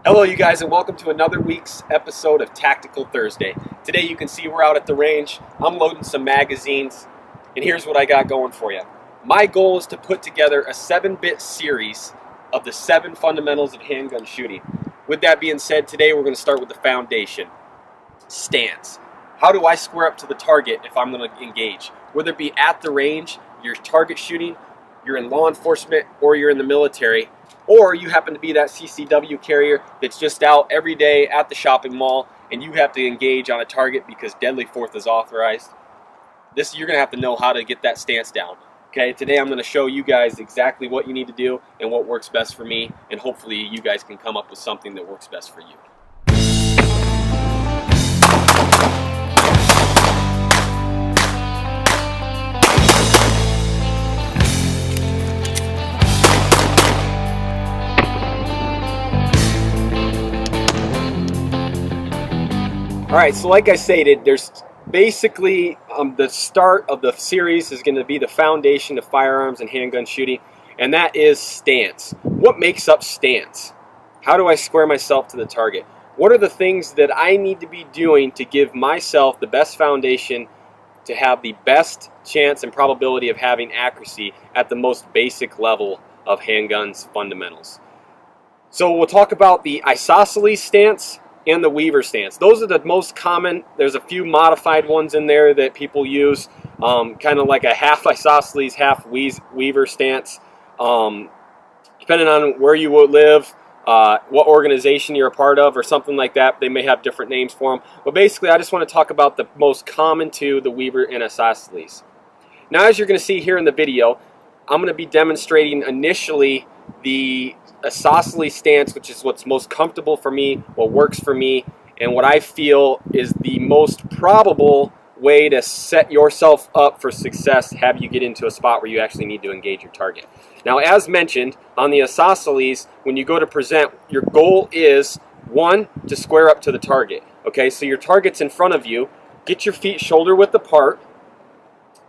Hello you guys, and welcome to another week's episode of Tactical Thursday. Today you can see we're out at the range. I'm loading some magazines, and here's what I got going for you. My goal is to put together a 7-bit series of the 7 fundamentals of handgun shooting. With that being said, today we're going to start with the foundation. Stance. How do I square up to the target if I'm going to engage? Whether it be at the range, you're target shooting, you're in law enforcement, or you're in the military, or you happen to be that CCW carrier that's just out every day at the shopping mall and you have to engage on a target because deadly force is authorized. You're going to have to know how to get that stance down. Okay, today I'm going to show you guys exactly what you need to do and what works best for me, and hopefully you guys can come up with something that works best for you. Alright, so like I stated, there's basically the start of the series is going to be the foundation of firearms and handgun shooting, and that is stance. What makes up stance? How do I square myself to the target? What are the things that I need to be doing to give myself the best foundation to have the best chance and probability of having accuracy at the most basic level of handguns fundamentals? So we'll talk about the Isoceles stance and the Weaver stance. Those are the most common. There's a few modified ones in there that people use, kind of like a half Isoceles, half Weaver stance. Depending on where you would live, what organization you're a part of, or something like that, they may have different names for them. But basically, I just want to talk about the most common two, the Weaver and Isoceles. Now, as you're going to see here in the video, I'm going to be demonstrating initially the Isoceles stance, which is what's most comfortable for me, what works for me, and what I feel is the most probable way to set yourself up for success, have you get into a spot where you actually need to engage your target. Now, as mentioned, on the Isoceles, when you go to present, your goal is, 1, to square up to the target. Okay, so your target's in front of you, get your feet shoulder width apart,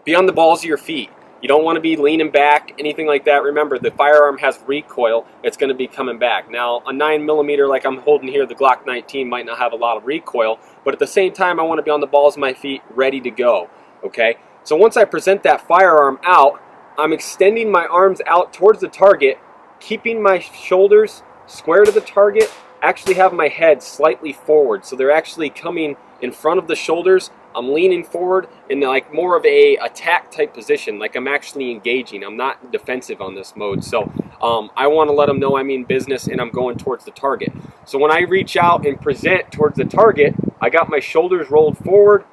be on the balls of your feet. You don't want to be leaning back, anything like that. Remember, the firearm has recoil. It's going to be coming back. Now, a 9mm like I'm holding here, the Glock 19, might not have a lot of recoil, but at the same time, I want to be on the balls of my feet, ready to go. Okay? So once I present that firearm out, I'm extending my arms out towards the target, keeping my shoulders square to the target, actually have my head slightly forward. So they're actually coming in front of the shoulders. I'm leaning forward in like more of a attack type position, like I'm actually engaging. I'm not defensive on this mode. So I want to let them know I mean business and I'm going towards the target. So when I reach out and present towards the target, I got my shoulders rolled forward,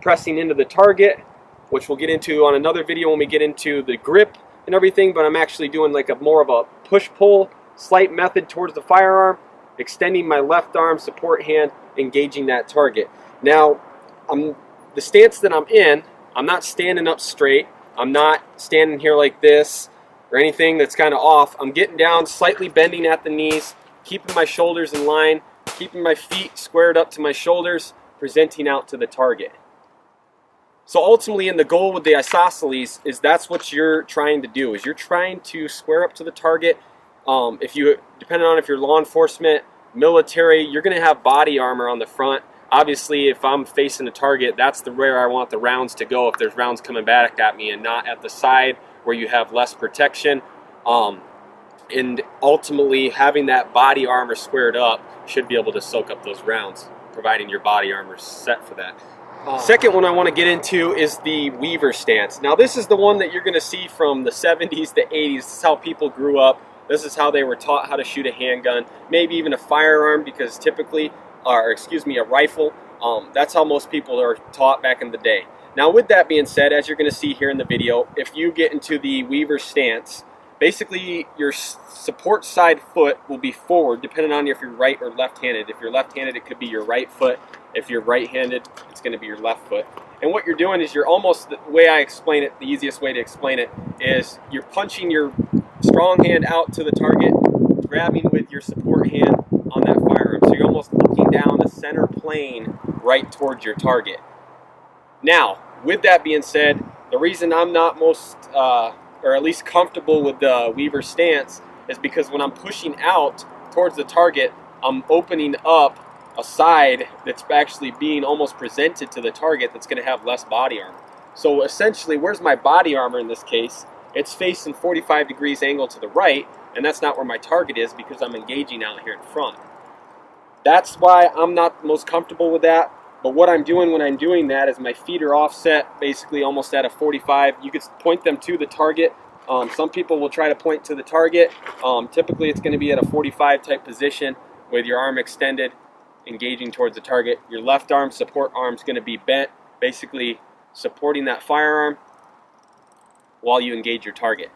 pressing into the target, which we'll get into on another video when we get into the grip and everything, but I'm actually doing like more of a push-pull slight method towards the firearm, extending my left arm, support hand, engaging that target. Now, the stance that I'm in, I'm not standing up straight. I'm not standing here like this or anything that's kind of off. I'm getting down, slightly bending at the knees, keeping my shoulders in line, keeping my feet squared up to my shoulders, presenting out to the target. So ultimately, in the goal with the Isoceles is that's what you're trying to do, is you're trying to square up to the target. Depending on if you're law enforcement, military, you're going to have body armor on the front. Obviously, if I'm facing a target, that's where I want the rounds to go, if there's rounds coming back at me, and not at the side where you have less protection. And ultimately, having that body armor squared up should be able to soak up those rounds, providing your body armor is set for that. Second one I want to get into is the Weaver stance. Now, this is the one that you're going to see from the 70s to 80s. This is how people grew up. This is how they were taught how to shoot a handgun, maybe even a firearm, because typically, a rifle. That's how most people are taught back in the day. Now, with that being said, as you're going to see here in the video, if you get into the Weaver stance, basically your support side foot will be forward, depending on if you're right or left-handed. If you're left-handed, it could be your right foot. If you're right-handed, it's going to be your left foot. And what you're doing is you're almost, the way I explain it, the easiest way to explain it, is you're punching your strong hand out to the target, grabbing with your support hand on that firearm. So you're almost looking down the center plane right towards your target. Now, with that being said, the reason I'm not most, or at least comfortable with the Weaver stance is because when I'm pushing out towards the target, I'm opening up a side that's actually being almost presented to the target that's going to have less body armor. So essentially, where's my body armor in this case? It's facing 45 degrees angle to the right, and that's not where my target is because I'm engaging out here in front. That's why I'm not the most comfortable with that. But what I'm doing when I'm doing that is my feet are offset, basically almost at a 45. You could point them to the target. Some people will try to point to the target. Typically, it's going to be at a 45 type position with your arm extended, engaging towards the target. Your left arm support arm is going to be bent, basically supporting that firearm while you engage your target.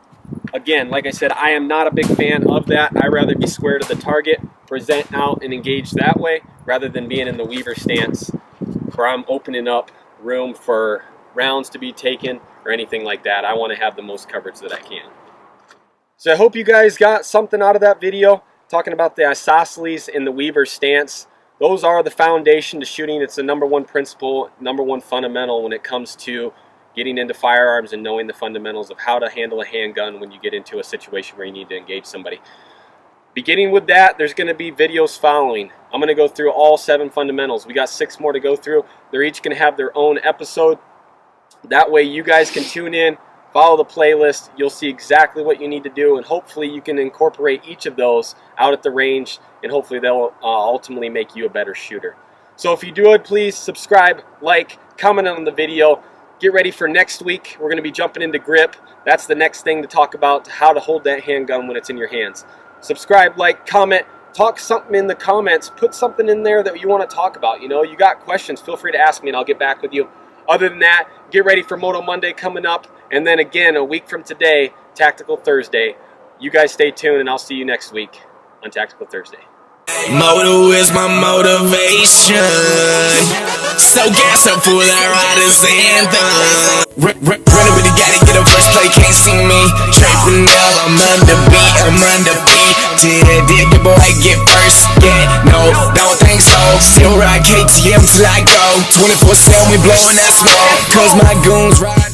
Again, like I said, I am not a big fan of that. I'd rather be square to the target, present out and engage that way, rather than being in the Weaver stance where I'm opening up room for rounds to be taken or anything like that. I want to have the most coverage that I can. So I hope you guys got something out of that video, talking about the Isoceles and the Weaver stance. Those are the foundation to shooting. It's the #1 principle, #1 fundamental when it comes to getting into firearms and knowing the fundamentals of how to handle a handgun when you get into a situation where you need to engage somebody. Beginning with that, there's going to be videos following. I'm going to go through all 7 fundamentals. We got 6 more to go through. They're each going to have their own episode. That way you guys can tune in, follow the playlist. You'll see exactly what you need to do, and hopefully you can incorporate each of those out at the range, and hopefully they'll ultimately make you a better shooter. So if you do it, please subscribe, like, comment on the video. Get ready for next week. We're going to be jumping into grip. That's the next thing to talk about, how to hold that handgun when it's in your hands. Subscribe, like, comment, talk something in the comments. Put something in there that you want to talk about. You know, you got questions, feel free to ask me and I'll get back with you. Other than that, get ready for Moto Monday coming up. And then again, a week from today, Tactical Thursday. You guys stay tuned and I'll see you next week on Tactical Thursday. Moto is my motivation. So gas up for that rider's anthem. Running with the guy to get a first play, can't see me. Tripping up, I'm under beat, I'm undefeated. Did the boy get first? Yeah, no, don't think so. Still ride KTM till I go. 24/7, we blowing that smoke. Cause my goons ride.